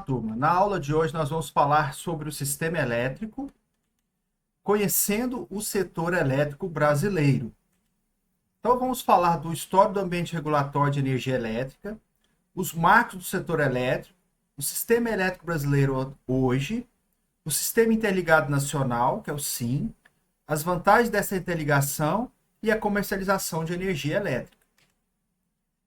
turma. Na aula de hoje nós vamos falar sobre o sistema elétrico, conhecendo o setor elétrico brasileiro. Então vamos falar do histórico do ambiente regulatório de energia elétrica, os marcos do setor elétrico, o sistema elétrico brasileiro hoje, o sistema interligado nacional, que é o SIN, as vantagens dessa interligação e a comercialização de energia elétrica.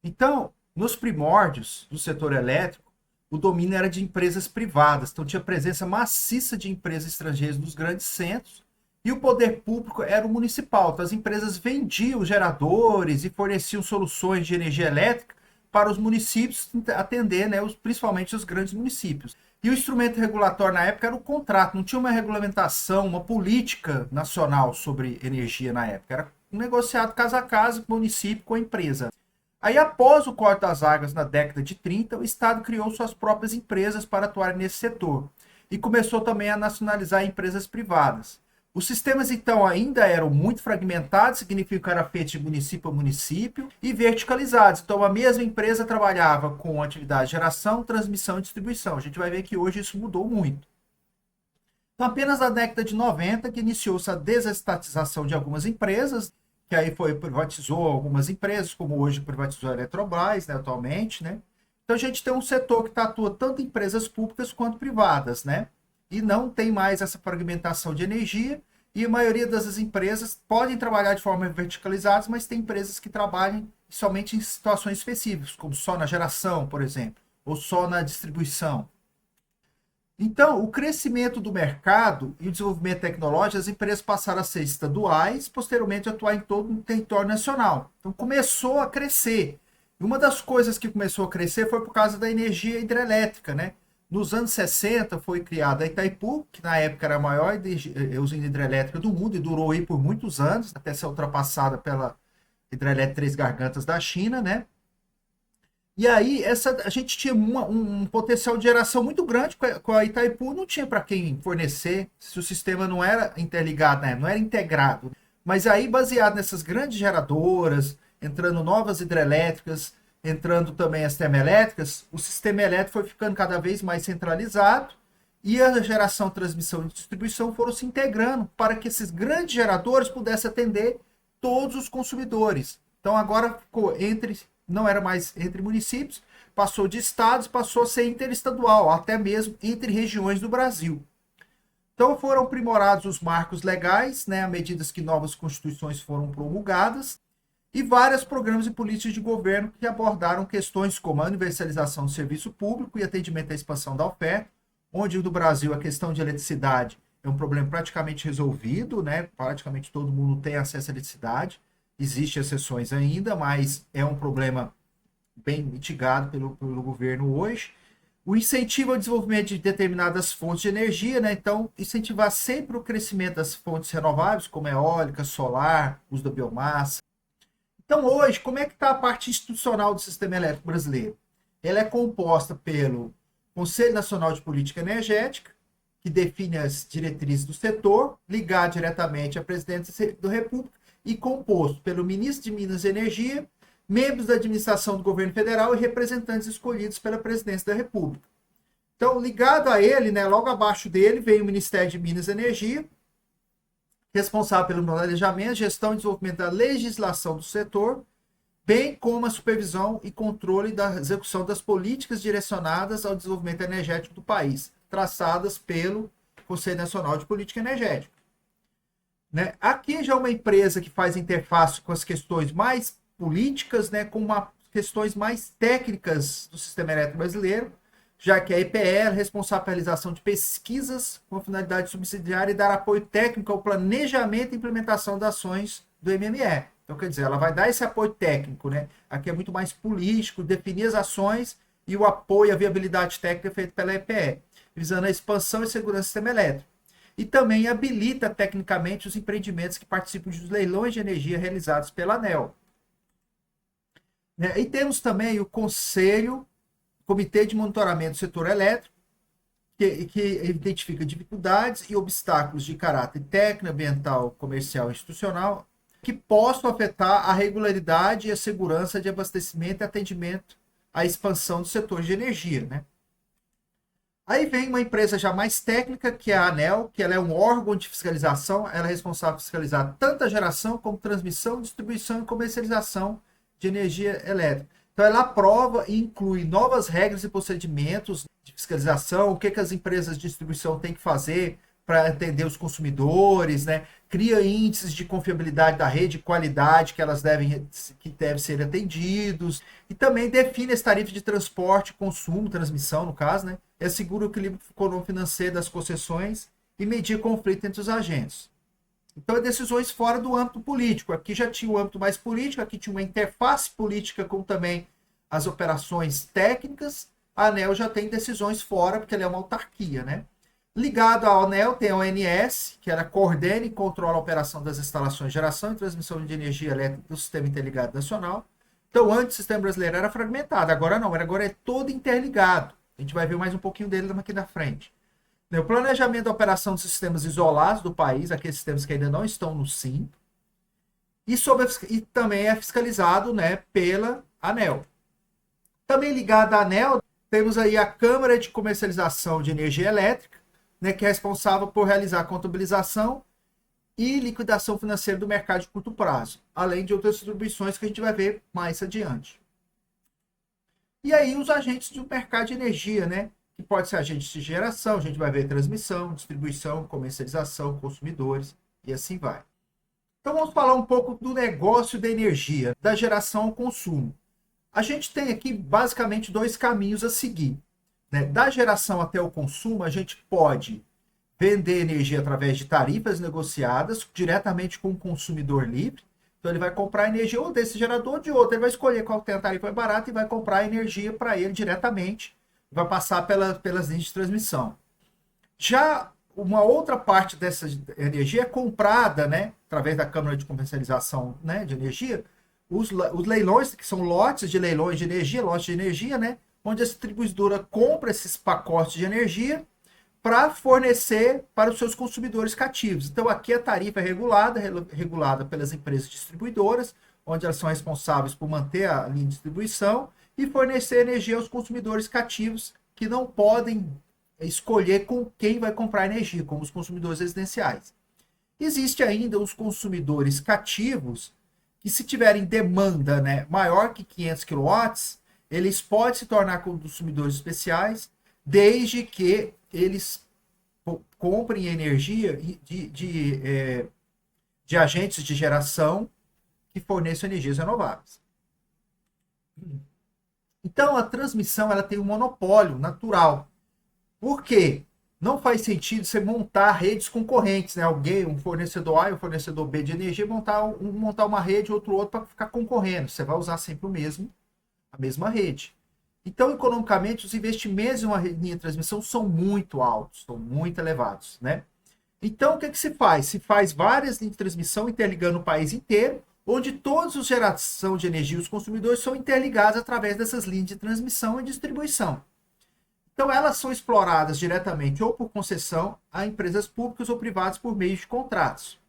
Então, nos primórdios do setor elétrico, o domínio era de empresas privadas, então tinha presença maciça de empresas estrangeiras nos grandes centros, e o poder público era o municipal. Então as empresas vendiam geradores e forneciam soluções de energia elétrica para os municípios atender, né, principalmente os grandes municípios. E o instrumento regulatório na época era o contrato, não tinha uma regulamentação, uma política nacional sobre energia na época, era um negociado casa a casa, com o município, com a empresa. Aí, após o corte das águas na década de 30, o Estado criou suas próprias empresas para atuar nesse setor e começou também a nacionalizar empresas privadas. Os sistemas, então, ainda eram muito fragmentados, significa que era feito de município a município, e verticalizados. Então, a mesma empresa trabalhava com atividade de geração, transmissão e distribuição. A gente vai ver que hoje isso mudou muito. Então, apenas na década de 90 que iniciou-se a desestatização de algumas empresas, que aí privatizou algumas empresas, como hoje privatizou a Eletrobras, né, atualmente, né? Então a gente tem um setor que atua tanto em empresas públicas quanto privadas, né? E não tem mais essa fragmentação de energia, e a maioria das empresas podem trabalhar de forma verticalizada, mas tem empresas que trabalham somente em situações específicas, como só na geração, por exemplo, ou só na distribuição. Então, o crescimento do mercado e o desenvolvimento tecnológico, as empresas passaram a ser estaduais, posteriormente a atuar em todo o território nacional. Então, começou a crescer. E uma das coisas que começou a crescer foi por causa da energia hidrelétrica, né? Nos anos 60 foi criada a Itaipu, que na época era a maior usina hidrelétrica do mundo e durou aí por muitos anos, até ser ultrapassada pela hidrelétrica Três Gargantas da China, né? E aí, a gente tinha um potencial de geração muito grande com a Itaipu, não tinha para quem fornecer, se o sistema não era interligado, né? Não era integrado. Mas aí, baseado nessas grandes geradoras, entrando novas hidrelétricas, entrando também as termoelétricas, o sistema elétrico foi ficando cada vez mais centralizado e a geração, transmissão e distribuição foram se integrando para que esses grandes geradores pudessem atender todos os consumidores. Então, agora ficou não era mais entre municípios, passou de estados, passou a ser interestadual, até mesmo entre regiões do Brasil. Então foram aprimorados os marcos legais, né, à medida que novas constituições foram promulgadas, e vários programas e políticas de governo que abordaram questões como a universalização do serviço público e atendimento à expansão da oferta, onde no Brasil a questão de eletricidade é um problema praticamente resolvido, né, praticamente todo mundo tem acesso à eletricidade. Existem exceções ainda, mas é um problema bem mitigado pelo governo hoje. O incentivo ao desenvolvimento de determinadas fontes de energia, né? Então, incentivar sempre o crescimento das fontes renováveis, como eólica, solar, uso da biomassa. Então, hoje, como é que está a parte institucional do sistema elétrico brasileiro? Ela é composta pelo Conselho Nacional de Política Energética, que define as diretrizes do setor, ligado diretamente à Presidência da República, e composto pelo ministro de Minas e Energia, membros da administração do governo federal e representantes escolhidos pela presidência da República. Então, ligado a ele, né, logo abaixo dele, vem o Ministério de Minas e Energia, responsável pelo planejamento, gestão e desenvolvimento da legislação do setor, bem como a supervisão e controle da execução das políticas direcionadas ao desenvolvimento energético do país, traçadas pelo Conselho Nacional de Política Energética. Né? Aqui já é uma empresa que faz interface com as questões mais políticas, né, com questões mais técnicas do sistema elétrico brasileiro, já que a EPE é responsável pela realização de pesquisas com a finalidade de subsidiar e dar apoio técnico ao planejamento e implementação das ações do MME. Então, quer dizer, ela vai dar esse apoio técnico, né? Aqui é muito mais político, definir as ações e o apoio à viabilidade técnica é feito pela EPE, visando a expansão e segurança do sistema elétrico. E também habilita tecnicamente os empreendimentos que participam dos leilões de energia realizados pela ANEEL. E temos também o Comitê de Monitoramento do Setor Elétrico, que identifica dificuldades e obstáculos de caráter técnico, ambiental, comercial e institucional que possam afetar a regularidade e a segurança de abastecimento e atendimento à expansão do setor de energia, né? Aí vem uma empresa já mais técnica, que é a ANEEL, que ela é um órgão de fiscalização, ela é responsável por fiscalizar tanto a geração como transmissão, distribuição e comercialização de energia elétrica. Então ela aprova e inclui novas regras e procedimentos de fiscalização, o que as empresas de distribuição têm que fazer para atender os consumidores, né? Cria índices de confiabilidade da rede, qualidade que devem ser atendidos, e também define as tarifas de transporte, consumo, transmissão, no caso, né? Assegura o equilíbrio econômico-financeiro das concessões e medir conflito entre os agentes. Então, é decisões fora do âmbito político. Aqui já tinha o âmbito mais político, aqui tinha uma interface política com também as operações técnicas. A ANEEL já tem decisões fora, porque ela é uma autarquia, né? Ligado à ANEEL tem a ONS, que ela coordena e controla a operação das instalações de geração e transmissão de energia elétrica do Sistema Interligado Nacional. Então, antes o sistema brasileiro era fragmentado, agora não, agora é todo interligado. A gente vai ver mais um pouquinho dele aqui na frente. O planejamento da operação de sistemas isolados do país, aqueles sistemas que ainda não estão no SIM, e também é fiscalizado, né, pela ANEEL. Também ligado à ANEEL, temos aí a Câmara de Comercialização de Energia Elétrica, né, que é responsável por realizar a contabilização e liquidação financeira do mercado de curto prazo, além de outras distribuições que a gente vai ver mais adiante. E aí os agentes do mercado de energia, né, que pode ser agentes de geração, a gente vai ver transmissão, distribuição, comercialização, consumidores e assim vai. Então vamos falar um pouco do negócio da energia, da geração ao consumo. A gente tem aqui basicamente dois caminhos a seguir. Né? Da geração até o consumo, a gente pode vender energia através de tarifas negociadas diretamente com o consumidor livre. Então ele vai comprar energia ou desse gerador ou de outro. Ele vai escolher qual tem a tarifa mais barata e vai comprar energia para ele diretamente. Vai passar pelas linhas de transmissão. Já uma outra parte dessa energia é comprada, né, através da Câmara de Comercialização, né, de Energia, os leilões, que são lotes de leilões de energia, lotes de energia, né, onde a distribuidora compra esses pacotes de energia para fornecer para os seus consumidores cativos. Então, aqui a tarifa é regulada pelas empresas distribuidoras, onde elas são responsáveis por manter a linha de distribuição e fornecer energia aos consumidores cativos que não podem escolher com quem vai comprar energia, como os consumidores residenciais. Existe ainda os consumidores cativos, que se tiverem demanda, né, maior que 500 kW, eles podem se tornar consumidores especiais, desde que eles comprem energia de agentes de geração que forneçam energias renováveis. Então, a transmissão ela tem um monopólio natural. Por quê? Não faz sentido você montar redes concorrentes, né? Alguém, um fornecedor A e um fornecedor B de energia, montar uma rede, outro para ficar concorrendo. Você vai usar sempre a mesma rede. Então, economicamente, os investimentos em uma linha de transmissão são muito altos, são muito elevados, né? Então, o que se faz? Se faz várias linhas de transmissão interligando o país inteiro, onde todos os geração de energia e os consumidores são interligados através dessas linhas de transmissão e distribuição. Então, elas são exploradas diretamente ou por concessão a empresas públicas ou privadas por meio de contratos.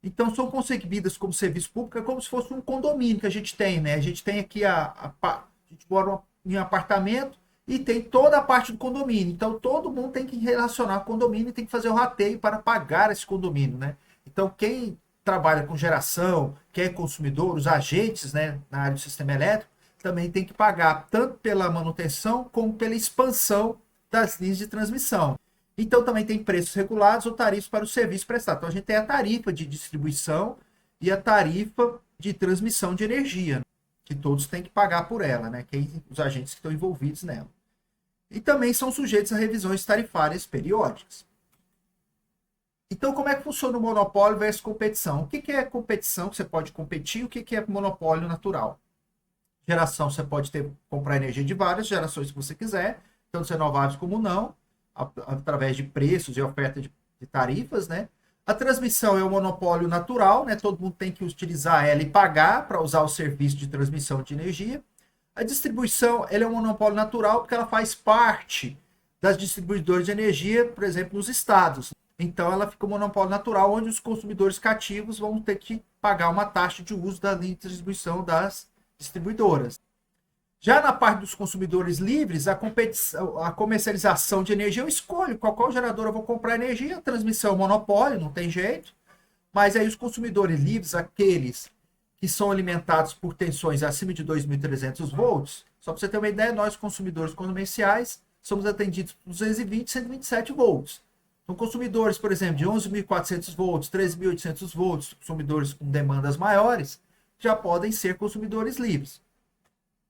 Então, são concebidas como serviço público, como se fosse um condomínio que a gente tem, né? A gente tem aqui a gente mora em um apartamento e tem toda a parte do condomínio. Então, todo mundo tem que relacionar com o condomínio e tem que fazer o rateio para pagar esse condomínio, né? Então, quem trabalha com geração, quem é consumidor, os agentes, né, na área do sistema elétrico, também tem que pagar tanto pela manutenção como pela expansão das linhas de transmissão. Então também tem preços regulados ou tarifas para o serviço prestado. Então a gente tem a tarifa de distribuição e a tarifa de transmissão de energia, que todos têm que pagar por ela, né? Os agentes que estão envolvidos nela. E também são sujeitos a revisões tarifárias periódicas. Então, como é que funciona o monopólio versus competição? O que é competição, que você pode competir, e o que é monopólio natural? Geração, você pode comprar energia de várias gerações que você quiser, tanto renováveis como não, através de preços e oferta de tarifas, né? A transmissão é um monopólio natural, né? Todo mundo tem que utilizar ela e pagar para usar o serviço de transmissão de energia. A distribuição, ela é um monopólio natural porque ela faz parte das distribuidoras de energia, por exemplo, nos estados. Então, ela fica um monopólio natural onde os consumidores cativos vão ter que pagar uma taxa de uso da linha de distribuição das distribuidoras. Já na parte dos consumidores livres, a comercialização de energia, eu escolho qual gerador eu vou comprar energia, a transmissão é monopólio, não tem jeito. Mas aí os consumidores livres, aqueles que são alimentados por tensões acima de 2.300 volts, só para você ter uma ideia, nós consumidores comerciais somos atendidos por 220, 127 volts. Então, consumidores, por exemplo, de 11.400 volts, 13.800 volts, consumidores com demandas maiores, já podem ser consumidores livres.